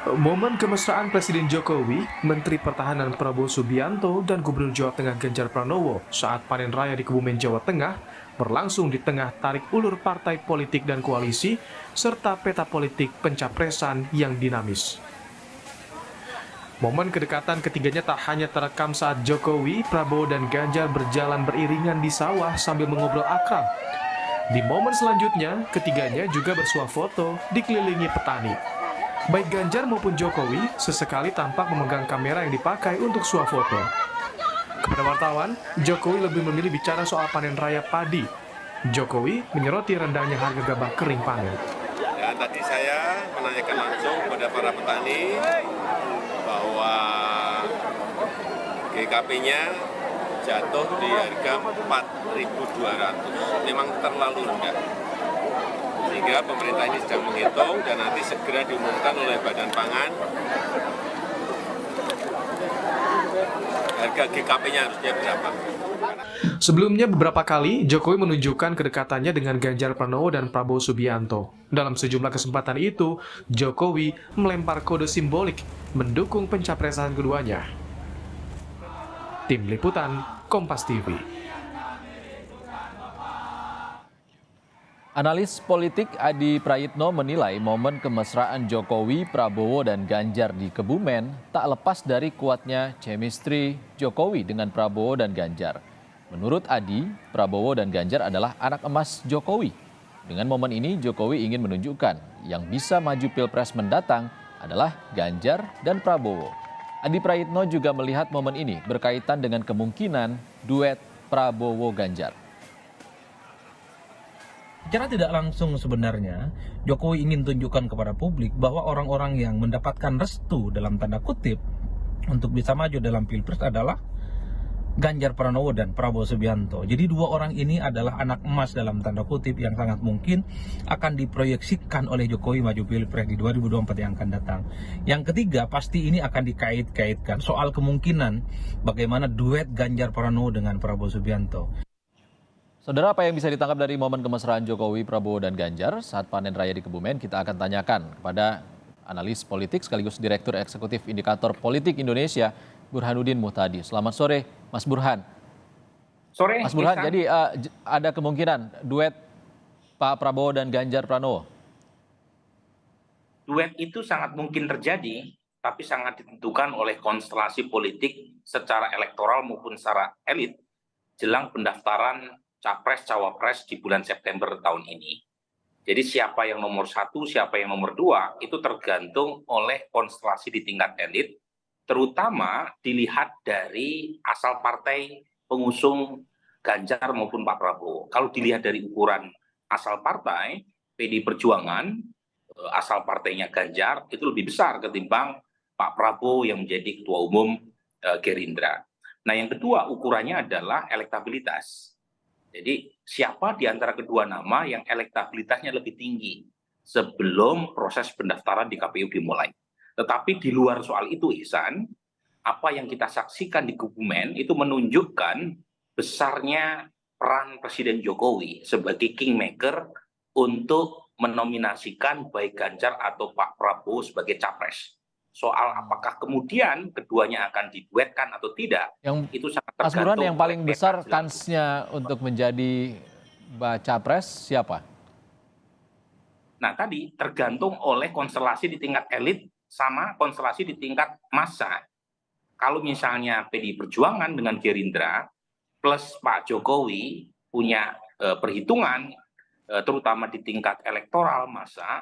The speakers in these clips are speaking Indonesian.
Momen kemesraan Presiden Jokowi, Menteri Pertahanan Prabowo Subianto, dan Gubernur Jawa Tengah Ganjar Pranowo saat panen raya di Kebumen, Jawa Tengah berlangsung di tengah tarik ulur partai politik dan koalisi, serta peta politik pencapresan yang dinamis. Momen kedekatan ketiganya tak hanya terekam saat Jokowi, Prabowo, dan Ganjar berjalan beriringan di sawah sambil mengobrol akrab. Di momen selanjutnya, ketiganya juga bersuah foto dikelilingi petani. Baik Ganjar maupun Jokowi sesekali tampak memegang kamera yang dipakai untuk swafoto. Kepada wartawan, Jokowi lebih memilih bicara soal panen raya padi. Jokowi menyoroti rendahnya harga gabah kering panen. Ya, tadi saya menanyakan langsung kepada para petani bahwa GKP-nya jatuh di harga 4.200. Memang terlalu rendah. Sehingga pemerintah ini sedang menghitung dan nanti segera diumumkan oleh Badan Pangan harga GKP-nya harusnya berapa. Sebelumnya beberapa kali Jokowi menunjukkan kedekatannya dengan Ganjar Pranowo dan Prabowo Subianto. Dalam sejumlah kesempatan itu, Jokowi melempar kode simbolik mendukung pencapresan keduanya. Tim Liputan, Kompas TV. Analis politik Adi Prayitno menilai momen kemesraan Jokowi, Prabowo, dan Ganjar di Kebumen tak lepas dari kuatnya chemistry Jokowi dengan Prabowo dan Ganjar. Menurut Adi, Prabowo dan Ganjar adalah anak emas Jokowi. Dengan momen ini, Jokowi ingin menunjukkan yang bisa maju Pilpres mendatang adalah Ganjar dan Prabowo. Adi Prayitno juga melihat momen ini berkaitan dengan kemungkinan duet Prabowo-Ganjar. Secara tidak langsung sebenarnya Jokowi ingin tunjukkan kepada publik bahwa orang-orang yang mendapatkan restu dalam tanda kutip untuk bisa maju dalam Pilpres adalah Ganjar Pranowo dan Prabowo Subianto. Jadi dua orang ini adalah anak emas dalam tanda kutip yang sangat mungkin akan diproyeksikan oleh Jokowi maju Pilpres di 2024 yang akan datang. Yang ketiga, pasti ini akan dikait-kaitkan soal kemungkinan bagaimana duet Ganjar Pranowo dengan Prabowo Subianto. Saudara, apa yang bisa ditangkap dari momen kemesraan Jokowi, Prabowo, dan Ganjar saat panen raya di Kebumen? Kita akan tanyakan kepada analis politik sekaligus Direktur Eksekutif Indikator Politik Indonesia, Burhanuddin Muhtadi. Selamat sore, Mas Burhan. Sore, Mas Burhan, Ihsan. jadi ada kemungkinan duet Pak Prabowo dan Ganjar Pranowo? Duet itu sangat mungkin terjadi, tapi sangat ditentukan oleh konstelasi politik secara elektoral maupun secara elit jelang pendaftaran Capres-Cawapres di bulan September tahun ini. Jadi siapa yang nomor satu, siapa yang nomor dua, itu tergantung oleh konstelasi di tingkat elit, terutama dilihat dari asal partai pengusung Ganjar maupun Pak Prabowo. Kalau dilihat dari ukuran asal partai, PDI Perjuangan, asal partainya Ganjar, itu lebih besar ketimbang Pak Prabowo yang menjadi ketua umum Gerindra. Nah, yang kedua ukurannya adalah elektabilitas. Jadi siapa di antara kedua nama yang elektabilitasnya lebih tinggi sebelum proses pendaftaran di KPU dimulai. Tetapi di luar soal itu, Ihsan, apa yang kita saksikan di Kebumen itu menunjukkan besarnya peran Presiden Jokowi sebagai kingmaker untuk menominasikan baik Ganjar atau Pak Prabowo sebagai capres. Soal apakah kemudian keduanya akan diduetkan atau tidak, Yang itu sangat Mas tergantung Burhan, yang paling oleh besar peta jelang. kansnya untuk menjadi baca pres siapa? Nah, tadi tergantung oleh konstelasi di tingkat elit sama konstelasi di tingkat massa. Kalau misalnya PDI Perjuangan dengan Gerindra plus Pak Jokowi punya perhitungan terutama di tingkat elektoral massa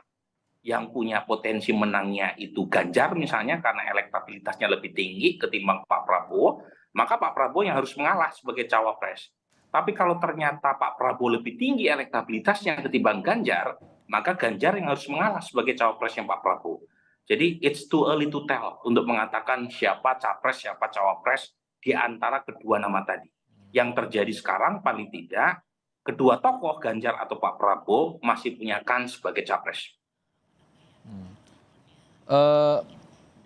yang punya potensi menangnya itu Ganjar misalnya karena elektabilitasnya lebih tinggi ketimbang Pak Prabowo, maka Pak Prabowo yang harus mengalah sebagai cawapres. Tapi kalau ternyata Pak Prabowo lebih tinggi elektabilitasnya ketimbang Ganjar, maka Ganjar yang harus mengalah sebagai cawapresnya Pak Prabowo. Jadi it's too early to tell untuk mengatakan siapa capres, siapa cawapres di antara kedua nama tadi. Yang terjadi sekarang paling tidak kedua tokoh Ganjar atau Pak Prabowo masih punya kans sebagai capres.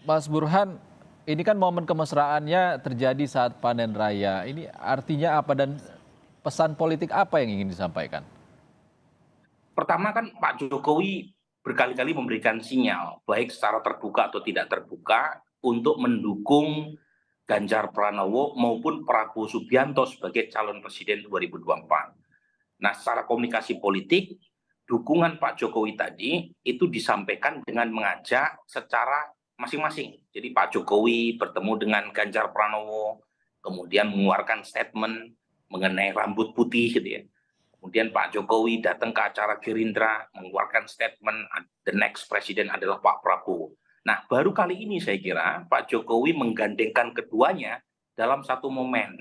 Mas Burhan, ini kan momen kemesraannya terjadi saat panen raya. Ini artinya apa dan pesan politik apa yang ingin disampaikan? Pertama kan Pak Jokowi berkali-kali memberikan sinyal, baik secara terbuka atau tidak terbuka, untuk mendukung Ganjar Pranowo maupun Prabowo Subianto sebagai calon presiden 2024. Nah, secara komunikasi politik, dukungan Pak Jokowi tadi itu disampaikan dengan mengajak secara masing-masing. Jadi Pak Jokowi bertemu dengan Ganjar Pranowo, kemudian mengeluarkan statement mengenai rambut putih gitu ya. Kemudian Pak Jokowi datang ke acara Gerindra, mengeluarkan statement, the next presiden adalah Pak Prabowo. Nah, baru kali ini saya kira Pak Jokowi menggandengkan keduanya dalam satu momen.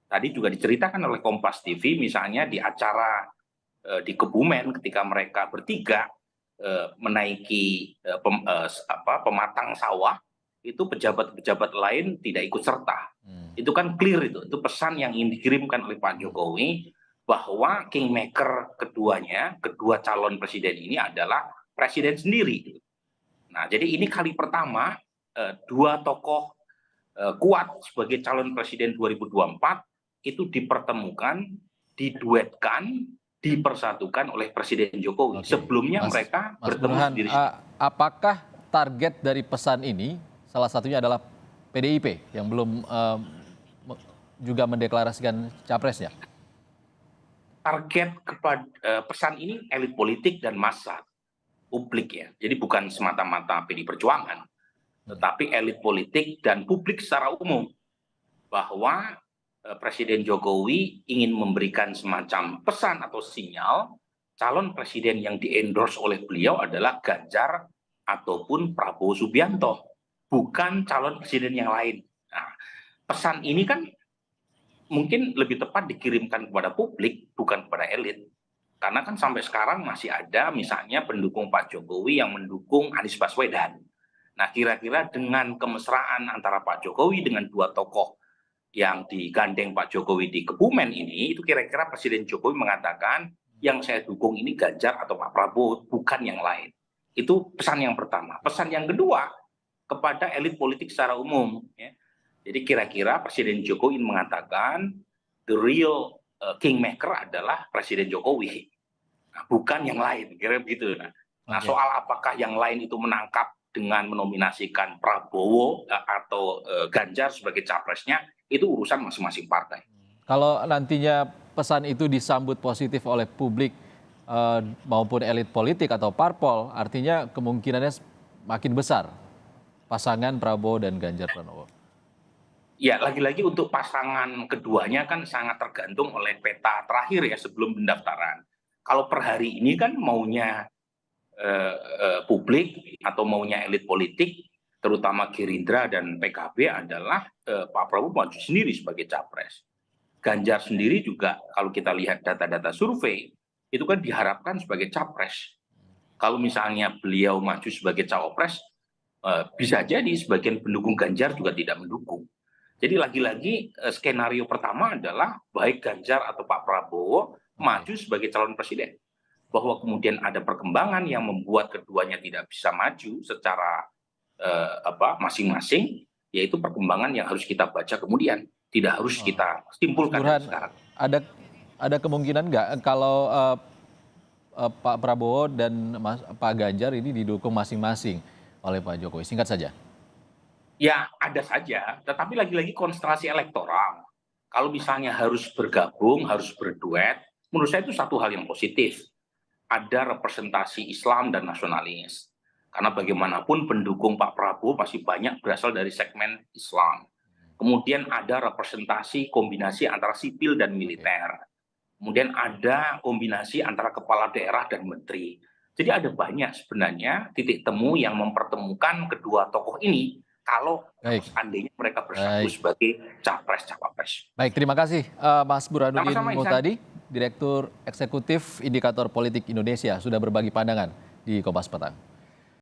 Tadi juga diceritakan oleh Kompas TV, misalnya di acara di Kebumen ketika mereka bertiga menaiki pematang sawah, itu pejabat-pejabat lain tidak ikut serta. Itu kan clear itu pesan yang ingin dikirimkan oleh Pak Jokowi, bahwa kingmaker keduanya, kedua calon presiden ini adalah presiden sendiri. Nah, jadi ini kali pertama dua tokoh kuat sebagai calon presiden 2024 itu dipertemukan, diduetkan, dipersatukan oleh Presiden Jokowi. Oke. Sebelumnya Mas mereka bertemu Burhan, sendiri. apakah target dari pesan ini salah satunya adalah PDIP yang belum juga mendeklarasikan capresnya? Target kepada pesan ini elit politik dan massa publik ya. Jadi bukan semata-mata PD Perjuangan, tetapi elit politik dan publik secara umum, bahwa Presiden Jokowi ingin memberikan semacam pesan atau sinyal calon presiden yang di-endorse oleh beliau adalah Ganjar ataupun Prabowo Subianto, bukan calon presiden yang lain. Nah, pesan ini kan mungkin lebih tepat dikirimkan kepada publik, bukan kepada elit. Karena kan sampai sekarang masih ada misalnya pendukung Pak Jokowi yang mendukung Anies Baswedan. Nah, kira-kira dengan kemesraan antara Pak Jokowi dengan dua tokoh yang digandeng Pak Jokowi di Kebumen ini, itu kira-kira Presiden Jokowi mengatakan yang saya dukung ini Ganjar atau Pak Prabowo, bukan yang lain. Itu pesan yang pertama. Pesan yang kedua kepada elit politik secara umum, ya. Jadi kira-kira Presiden Jokowi mengatakan the real kingmaker adalah Presiden Jokowi, nah, bukan yang lain, kira begitu. Nah, soal apakah yang lain itu menangkap dengan menominasikan Prabowo atau Ganjar sebagai capresnya, itu urusan masing-masing partai. Kalau nantinya pesan itu disambut positif oleh publik maupun elit politik atau parpol, artinya kemungkinannya makin besar pasangan Prabowo dan Ganjar Pranowo. Ya, lagi-lagi untuk pasangan keduanya kan sangat tergantung oleh peta terakhir ya sebelum pendaftaran. Kalau per hari ini kan maunya publik atau maunya elit politik, terutama Gerindra dan PKB adalah Pak Prabowo maju sendiri sebagai capres. Ganjar sendiri juga kalau kita lihat data-data survei, itu kan diharapkan sebagai capres. Kalau misalnya beliau maju sebagai cawapres, bisa jadi sebagian pendukung Ganjar juga tidak mendukung. Jadi lagi-lagi skenario pertama adalah baik Ganjar atau Pak Prabowo maju sebagai calon presiden. Bahwa kemudian ada perkembangan yang membuat keduanya tidak bisa maju secara masing-masing, yaitu perkembangan yang harus kita baca kemudian, tidak harus kita simpulkan Burhan, sekarang. ada kemungkinan nggak kalau Pak Prabowo dan Pak Ganjar ini didukung masing-masing oleh Pak Jokowi? Singkat saja. Ya ada saja, tetapi lagi-lagi konstelasi elektoral. Kalau misalnya harus bergabung, harus berduet, menurut saya itu satu hal yang positif. Ada representasi Islam dan nasionalis. Karena bagaimanapun pendukung Pak Prabowo masih banyak berasal dari segmen Islam. Kemudian ada representasi kombinasi antara sipil dan militer. Kemudian ada kombinasi antara kepala daerah dan menteri. Jadi ada banyak sebenarnya titik temu yang mempertemukan kedua tokoh ini kalau seandainya mereka bersatu sebagai capres-cawapres. Baik, terima kasih Mas Burhanuddin Muhtadi, Direktur Eksekutif Indikator Politik Indonesia, sudah berbagi pandangan di Kompas Petang.